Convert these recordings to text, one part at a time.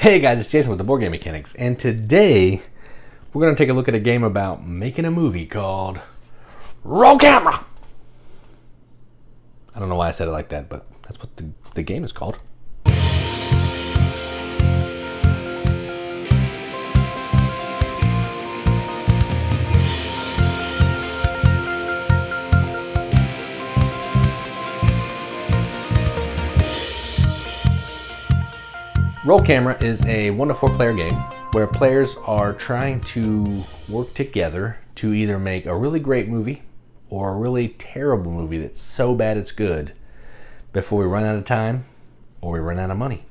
Hey guys, it's Jason with the Board Game Mechanics, and today we're going to take a look at a game about making a movie called Roll Camera. I don't know why I said it like that, but that's what the game is called. Roll Camera is a 1 to 4 player game where players are trying to work together to either make a really great movie or a really terrible movie that's so bad it's good before we run out of time or we run out of money.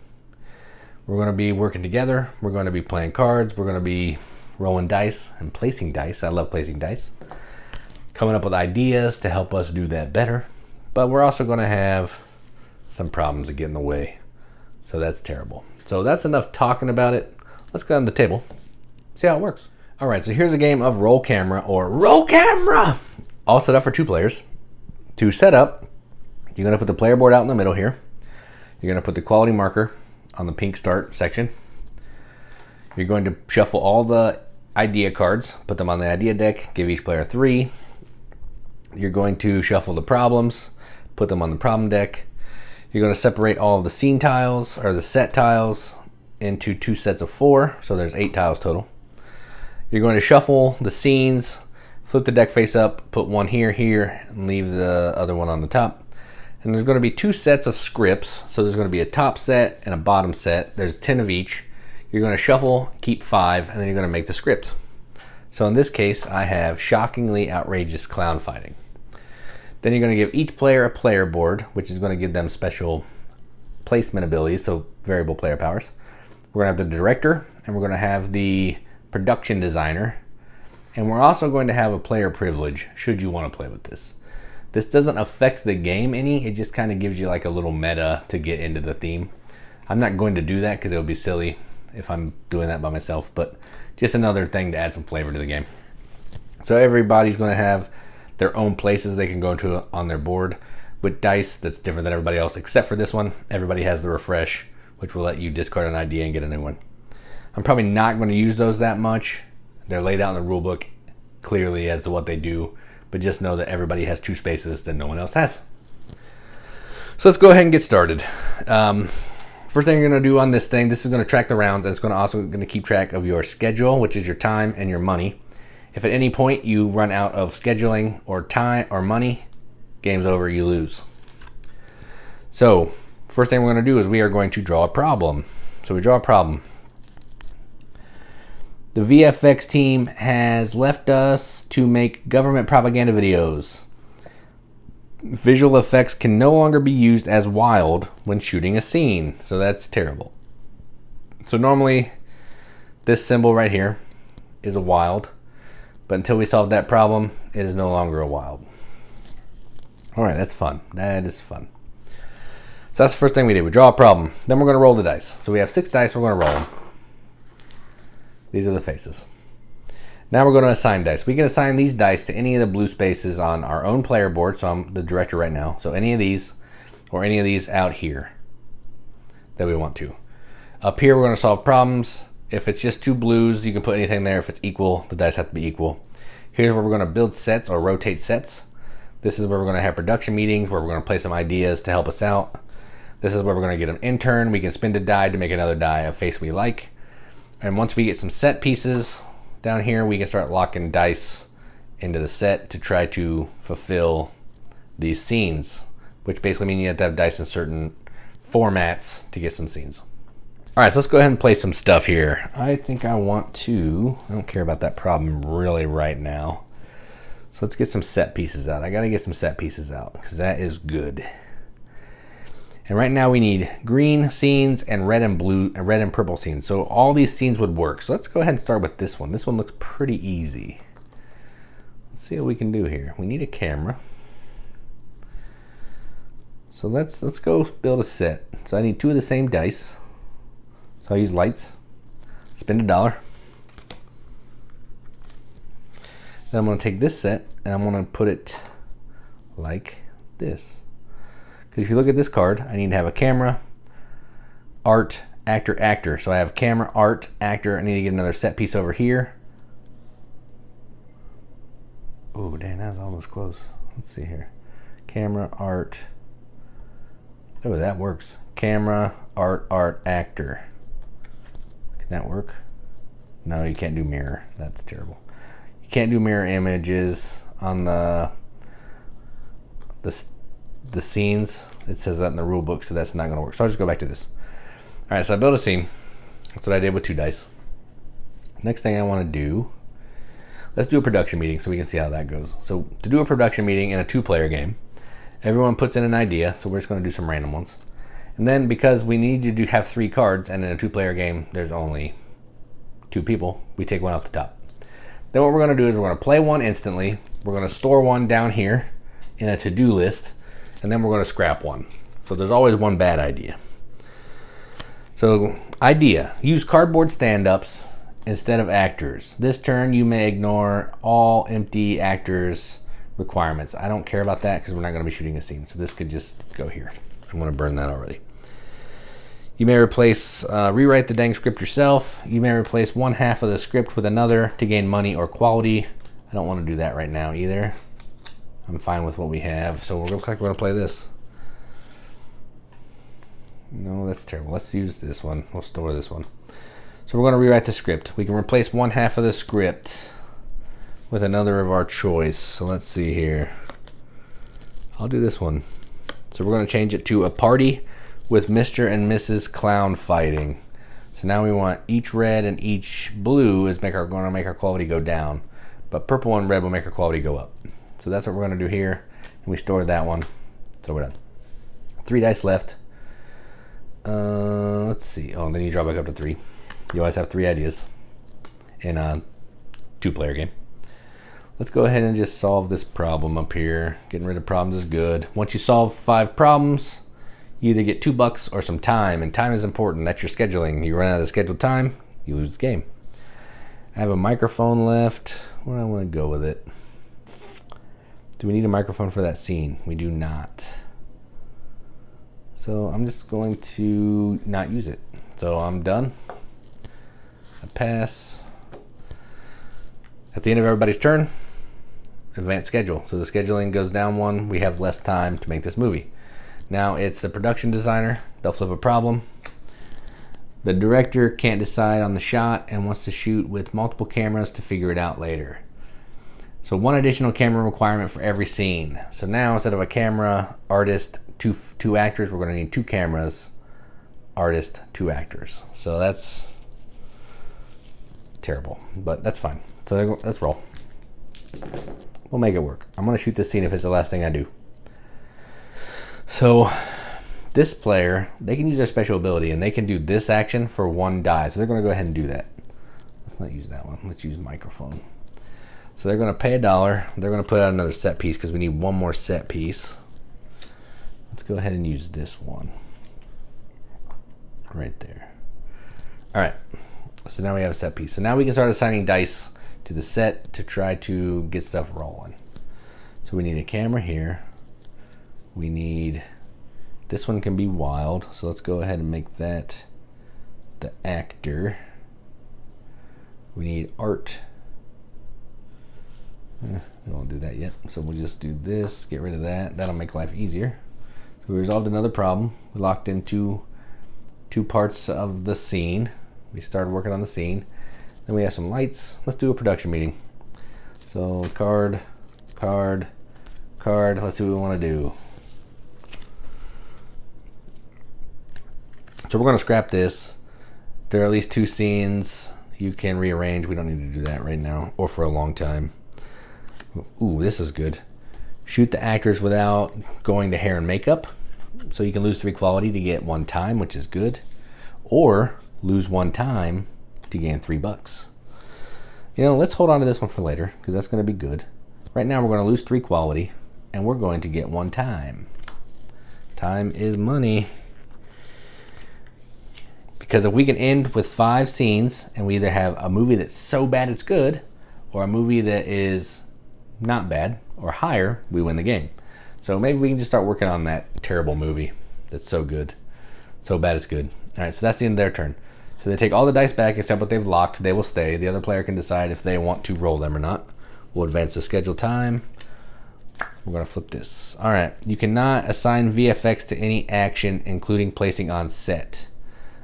We're going to be working together, we're going to be playing cards, we're going to be rolling dice and placing dice. I love placing dice. Coming up with ideas to help us do that better. But we're also going to have some problems that get in the way. So that's terrible. So that's enough talking about it. Let's go on the table, see how it works. All right, so here's a game of Roll Camera or Roll Camera. All set up for 2 players. To set up, you're gonna put the player board out in the middle here. You're gonna put the quality marker on the pink start section. You're going to shuffle all the idea cards, put them on the idea deck, give each player 3. You're going to shuffle the problems, put them on the problem deck. You're going to separate all of the scene tiles, or the set tiles, into 2 sets of 4, so there's 8 tiles total. You're going to shuffle the scenes, flip the deck face up, put one here, and leave the other one on the top. And there's going to be 2 sets of scripts, so there's going to be a top set and a bottom set. There's 10 of each. You're going to shuffle, keep 5, and then you're going to make the script. So in this case, I have shockingly outrageous clown fighting. Then you're going to give each player a player board, which is going to give them special placement abilities, so variable player powers. We're going to have the director, and we're going to have the production designer, and we're also going to have a player privilege, should you want to play with this. This doesn't affect the game any, it just kind of gives you like a little meta to get into the theme. I'm not going to do that because it would be silly if I'm doing that by myself, but just another thing to add some flavor to the game. So everybody's going to have their own places they can go to on their board with dice that's different than everybody else, except for this one. Everybody has the refresh, which will let you discard an idea and get a new one. I'm probably not going to use those that much. They're laid out in the rule book clearly as to what they do, but just know that everybody has 2 spaces that no one else has. So let's go ahead and get started. First thing you're going to do on this thing, this is going to track the rounds, and it's going to keep track of your schedule, which is your time and your money. If at any point you run out of scheduling or time or money, game's over, you lose. So first thing we're going to do is we are going to draw a problem. So we draw a problem. The VFX team has left us to make government propaganda videos. Visual effects can no longer be used as wild when shooting a scene. So that's terrible. So normally this symbol right here is a wild. But until we solve that problem, it is no longer a wild. All right, that's fun. That is fun. So that's the first thing we did. We draw a problem. Then we're going to roll the dice. So we have 6 dice. We're going to roll them. These are the faces. Now we're going to assign dice. We can assign these dice to any of the blue spaces on our own player board. So I'm the director right now. So any of these or any of these out here that we want to. Up here, we're going to solve problems. If it's just 2 blues, you can put anything there. If it's equal, the dice have to be equal. Here's where we're going to build sets or rotate sets. This is where we're going to have production meetings, where we're going to play some ideas to help us out. This is where we're going to get an intern. We can spend a die to make another die, a face we like. And once we get some set pieces down here, we can start locking dice into the set to try to fulfill these scenes, which basically means you have to have dice in certain formats to get some scenes. All right, so let's go ahead and play some stuff here. I think I don't care about that problem really right now. So let's get some set pieces out. I gotta get some set pieces out because that is good. And right now we need green scenes and red and purple scenes. So all these scenes would work. So let's go ahead and start with this one. This one looks pretty easy. Let's see what we can do here. We need a camera. So let's go build a set. So I need 2 of the same dice. So I use lights, spend $1. Then I'm going to take this set and I'm going to put it like this. Because if you look at this card, I need to have a camera, art, actor, actor. So I have camera, art, actor. I need to get another set piece over here. Oh, dang, that was almost close. Let's see here. Camera, art. Oh, that works. Camera, art, art, actor. Can that work? No, you can't do mirror. That's terrible. You can't do mirror images on the scenes. It says that in the rule book, so that's not going to work. So I'll just go back to this. All right, so I built a scene. That's what I did with 2 dice. Next thing I want to do, let's do a production meeting so we can see how that goes. So to do a production meeting in a 2-player game, everyone puts in an idea, so we're just going to do some random ones. And then because we need to have 3 cards, and in a 2-player game, there's only 2 people, we take one off the top. Then what we're going to do is we're going to play one instantly. We're going to store one down here in a to-do list, and then we're going to scrap one. So there's always one bad idea. So idea, use cardboard stand-ups instead of actors. This turn you may ignore all empty actors requirements. I don't care about that because we're not going to be shooting a scene. So this could just go here. I'm going to burn that already. You may rewrite the dang script yourself. You may replace one half of the script with another to gain money or quality. I don't want to do that right now either. I'm fine with what we have. So we're going to play this. No, that's terrible. Let's use this one. We'll store this one. So we're going to rewrite the script. We can replace one half of the script with another of our choice. So let's see here. I'll do this one. So we're going to change it to a party with Mr. and Mrs. Clown fighting. So now we want each red and each blue is going to make our quality go down. But purple and red will make our quality go up. So that's what we're going to do here. And we stored that one. So we're done. 3 dice left. Let's see. Oh, and then you draw back up to 3. You always have 3 ideas in a 2-player game. Let's go ahead and just solve this problem up here. Getting rid of problems is good. Once you solve 5 problems, you either get $2 or some time, and time is important. That's your scheduling. You run out of scheduled time, you lose the game. I have a microphone left. Where do I want to go with it? Do we need a microphone for that scene? We do not. So I'm just going to not use it. So I'm done. I pass. At the end of everybody's turn, advanced schedule. So the scheduling goes down 1. We have less time to make this movie. Now it's the production designer. They'll flip a problem. The director can't decide on the shot and wants to shoot with multiple cameras to figure it out later. So 1 additional camera requirement for every scene. So now instead of a camera, artist, two actors, we're going to need 2 cameras, artist, 2 actors. So that's terrible, but that's fine. So let's roll. We'll make it work. I'm going to shoot this scene if it's the last thing I do. So this player, they can use their special ability and they can do this action for 1 die. So they're going to go ahead and do that. Let's not use that one. Let's use microphone. So they're going to pay $1. They're going to put out another set piece because we need 1 more set piece. Let's go ahead and use this one right there. All right. So now we have a set piece. So now we can start assigning dice to the set to try to get stuff rolling. So we need a camera here. We need, this one can be wild. So let's go ahead and make that the actor. We need art. We won't do that yet. So we'll just do this, get rid of that. That'll make life easier. So we resolved another problem. We locked into 2 parts of the scene. We started working on the scene. Then we have some lights. Let's do a production meeting. So card, card, card. Let's see what we want to do. So we're going to scrap this. There are at least 2 scenes you can rearrange. We don't need to do that right now or for a long time. Ooh, this is good. Shoot the actors without going to hair and makeup. So you can lose 3 quality to get 1 time, which is good. Or lose 1 time to gain $3. You know, let's hold on to this one for later because that's going to be good. Right now we're going to lose 3 quality and we're going to get 1 time. Time is money. Because if we can end with 5 scenes and we either have a movie that's so bad it's good or a movie that is not bad or higher, we win the game. So maybe we can just start working on that terrible movie that's so good. So bad it's good. All right, so that's the end of their turn. So they take all the dice back except what they've locked. They will stay. The other player can decide if they want to roll them or not. We'll advance the schedule time. We're going to flip this. All right, you cannot assign VFX to any action, including placing on set.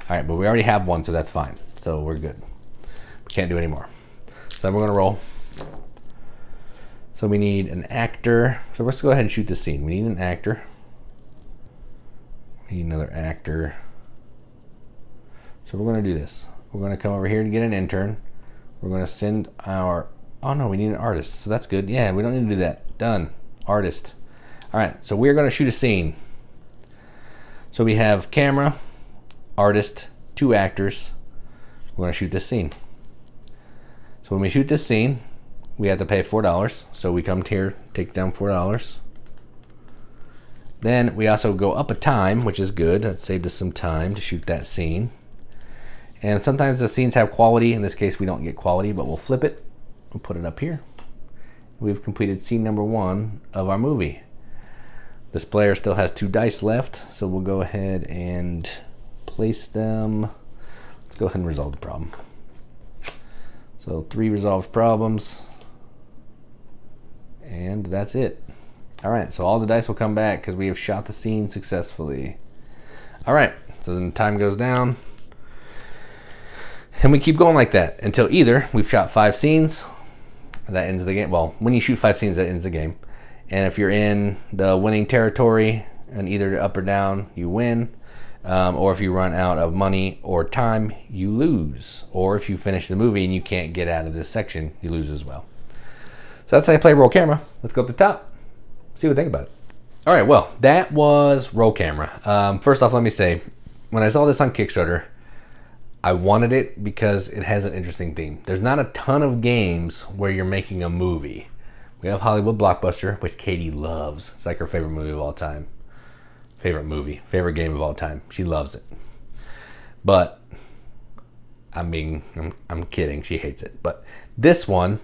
All right, but we already have one, so that's fine. So we're good. We can't do any more. So then we're going to roll. So we need an actor. So let's go ahead and shoot this scene. We need an actor. We need another actor. So we're going to do this. We're going to come over here to get an intern. We're going to send our... Oh no, we need an artist. So that's good. Yeah, we don't need to do that. Done. Artist. All right, so we're going to shoot a scene. So we have camera, artist, 2 actors. We're going to shoot this scene. So when we shoot this scene, we have to pay $4. So we come here, take down $4. Then we also go up a time, which is good. That saved us some time to shoot that scene. And sometimes the scenes have quality. In this case, we don't get quality, but we'll flip it. We'll put it up here. We've completed scene number 1 of our movie. This player still has 2 dice left, so we'll go ahead and place them. Let's go ahead and resolve the problem. So 3 resolved problems. And that's it. All right, so all the dice will come back because we have shot the scene successfully. All right, so then the time goes down. And we keep going like that until either we've shot 5 scenes, that ends the game. Well, when you shoot 5 scenes, that ends the game. And if you're in the winning territory and either up or down, you win. Or if you run out of money or time, you lose. Or if you finish the movie and you can't get out of this section, you lose as well. So that's how you play roll camera. Let's go up the top. See what we think about it. All right, well, that was roll camera. First off, let me say, when I saw this on Kickstarter, I wanted it because it has an interesting theme. There's not a ton of games where you're making a movie. We have Hollywood Blockbuster, which Katie loves. It's like her favorite movie of all time. Favorite movie, favorite game of all time. She loves it. But I'm kidding. She hates it. But this one,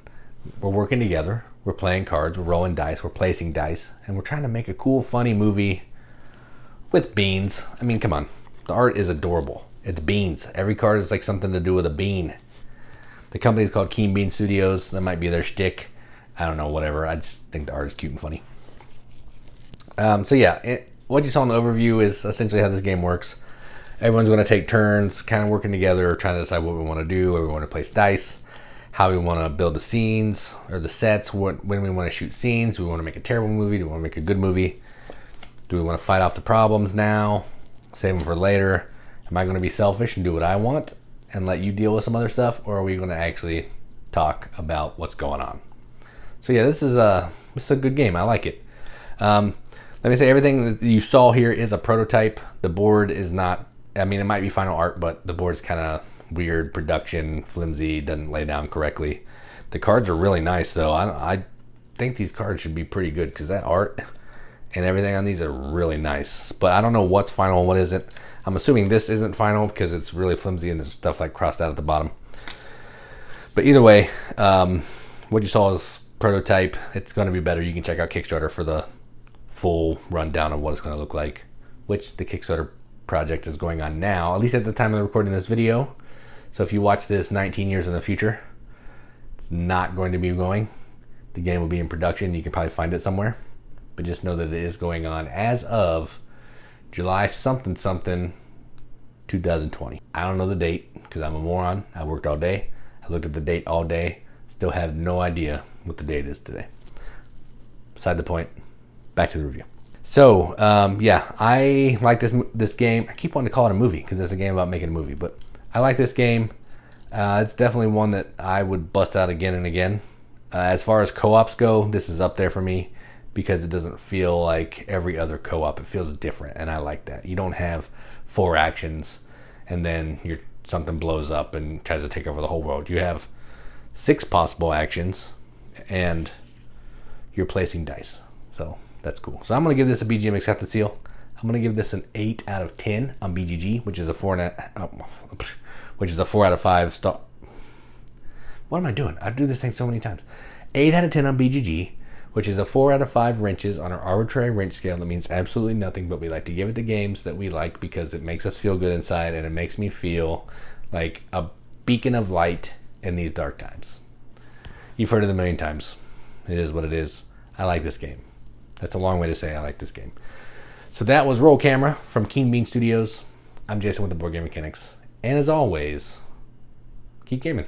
we're working together. We're playing cards. We're rolling dice. We're placing dice. And we're trying to make a cool, funny movie with beans. I mean, come on. The art is adorable. It's beans. Every card is like something to do with a bean. The company is called Keen Bean Studios. That might be their shtick. I don't know, whatever. I just think the art is cute and funny. So yeah, what you saw in the overview is essentially how this game works. Everyone's going to take turns, kind of working together, trying to decide what we want to do, where we want to place dice, how we want to build the scenes or the sets, when we want to shoot scenes. Do we want to make a terrible movie? Do we want to make a good movie? Do we want to fight off the problems now, save them for later? Am I going to be selfish and do what I want and let you deal with some other stuff, or are we going to actually talk about what's going on? So yeah, this is a good game. I like it. Let me say, everything that you saw here is a prototype. The board is not, I mean, it might be final art, but the board's kind of weird production, flimsy, doesn't lay down correctly. The cards are really nice though. I think these cards should be pretty good because that art and everything on these are really nice. But I don't know what's final and what isn't. I'm assuming this isn't final because it's really flimsy and there's stuff like crossed out at the bottom. But either way, what you saw is prototype. It's going to be better. You can check out Kickstarter for the full rundown of what it's going to look like, which the Kickstarter project is going on now, at least at the time of recording this video. So if you watch this 19 years in the future, it's not going to be going. The game will be in production. You can probably find it somewhere, but just know that it is going on as of July something 2020. I don't know the date because I'm a moron. I worked all day. I looked at the date all day. Still have no idea what the date is today. Beside the point, back to the review. So yeah, I like this game. I keep wanting to call it a movie because it's a game about making a movie, but I like this game. It's definitely one that I would bust out again and again. As far as co-ops go, this is up there for me because it doesn't feel like every other co-op. It feels different, and I like that. You don't have 4 actions and then something blows up and tries to take over the whole world. You have 6 possible actions and you're placing dice. So that's cool. So I'm going to give this a BGM accepted seal. I'm going to give this an 8 out of 10 on BGG, which is a 4 out of 5 star. What am I doing? I do this thing so many times. 8 out of 10 on BGG, which is a 4 out of 5 wrenches on our arbitrary wrench scale. That means absolutely nothing, but we like to give it to games that we like because it makes us feel good inside, and it makes me feel like a beacon of light in these dark times. You've heard it a million times. It is what it is. I like this game. That's a long way to say I like this game. So that was Roll Camera from Keen Bean Studios. I'm Jason with the Board Game Mechanics. And as always, keep gaming.